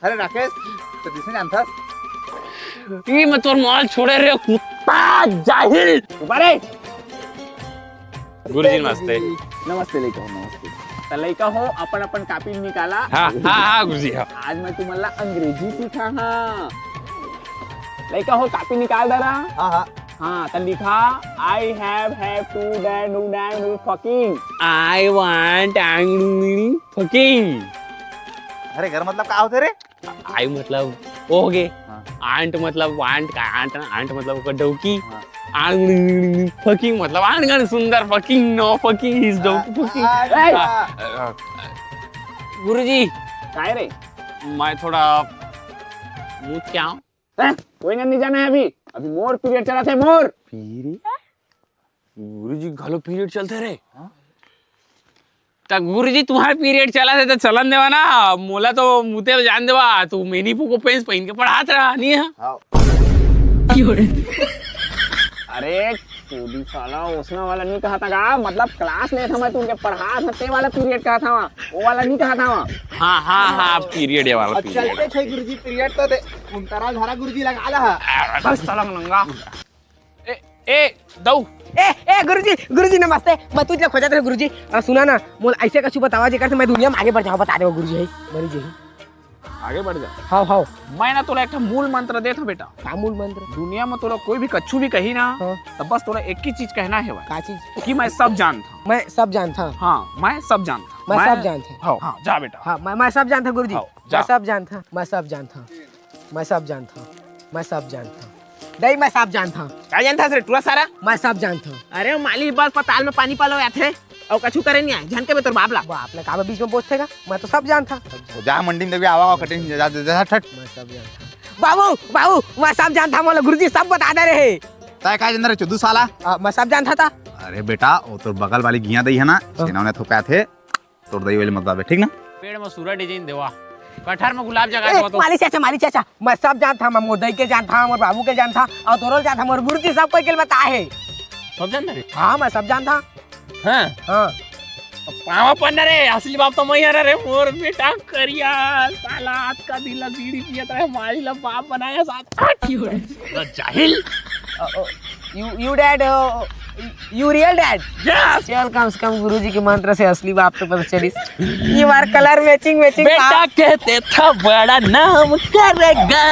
अरे राकेश तो दिसे जानता ये मत और माल छोड़े रे कुत्ता जाहिल बारे गुरुजी नमस्ते नमस्ते लइका हो नमस्ते तर लइका हो आपण कापी निकाला हाँ गुरुजी हाँ आज मैं तुम्हाला अंग्रेजी सिखा हाँ लइका हो कापी निकाल दे रहा हाँ हाँ हाँ तो लिखा I have to do fucking I want fucking अरे घर मतलब क्या होते रे आई मतलब वो हो गए हाँ। आंट मतलब वांट का आंट ना आंट मतलब डौकी हाँ। फकिंग मतलब आंगन सुंदर फकिंग नो फकिंग इज डौकी फकिंग गुरुजी काय रे मैं थोड़ा मूड क्या हूँ कोई नहीं जाना है अभी मोर पीरियड चला थे मोर गुरुजी घलो पीरियड चलते रहे तो गुरुजी तुम्हारा पीरियड चला थे तो चलन देवा ना मोला तो मुते जान देवा तू मेनी को पेंस पहन के पढ़ात रहा नहीं है हाँ अरे तू साला उसना वाला नहीं कहा था का मतलब क्लास ले था मैं तुमके पढ़ा था ते वाला पीरियड कहा था वो वाला नहीं कहा था हाँ पीरियड है वाला चलते पीरियड छे गुरुजी पीरियड तो दे उनतारा धारा गुरुजी लगा ला बस तलंग लंगा ए दौ ए गुरुजी नमस्ते मैं तुझे खोजत रहे गुरुजी सुना ना मोल ऐसे कछु बतावा जेकर से मैं दुनिया में आगे बढ़ जाऊं बता दे गुरुजी है मरी जी आगे बढ़ जा हां मैं ना तोला एक मूल मंत्र देता बेटा का मूल मंत्र दुनिया में तोला कोई भी कच्छु भी कही ना हाँ। तो बस तोला एक ही चीज कहना है का चीज कि मैं सब जानता मैं सब जानता हूं हाँ मैं सब जानता मैं सब जानता हाँ हाँ जा बेटा हां मैं सब जानता गुरुजी हाँ, जा। मैं सब जानता मैं सब जानता मैं सब जानता मैं सब जानता नहीं मैं सब जानता क्या जानता है टूरा सारा मैं सब जानता अरे माली बस पताल में पानी पालो आते और कछु करे नहीं आए जान के मैं तोर बाप ला बाप ने का बीच में बोलतेगा मैं तो सब जानता जा मंडी में देवी आवा कटिंग जा जा ठट मैं सब जानता बाबू मैं सब जानता मोला गुरुजी सब बता दे रहे ताय काय जंदर चुदू साला मैं सब जानता था अरे बेटा वो तो बगल वाली घिया दई है ना सेना ने थोपया थे तोड़ दई वाली मतलब ठीक ना पेड़ में सूरज डिजाइन देवा कटहर में गुलाब जगा देवा तो माली चाचा मैं सब जानता मैं मोर दई के जानता मोर बाबू के जानता और तोरो जानता मोर गुरुजी सब कोई के बता है सब जानते रे हाँ मैं सब जानता हाँ हाँ पावा पन्ना रे असली बाप तो मैं रे मोर बेटा करिया साला आज का दिला बीड़ी पियत रहे मारी ला बाप बनाया साथ जाहिल you dad you real dad yes चल कम से कम गुरुजी के मंत्र से असली बाप तो पता चली ये बार कलर मैचिंग बेटा कहते था बड़ा नाम करेगा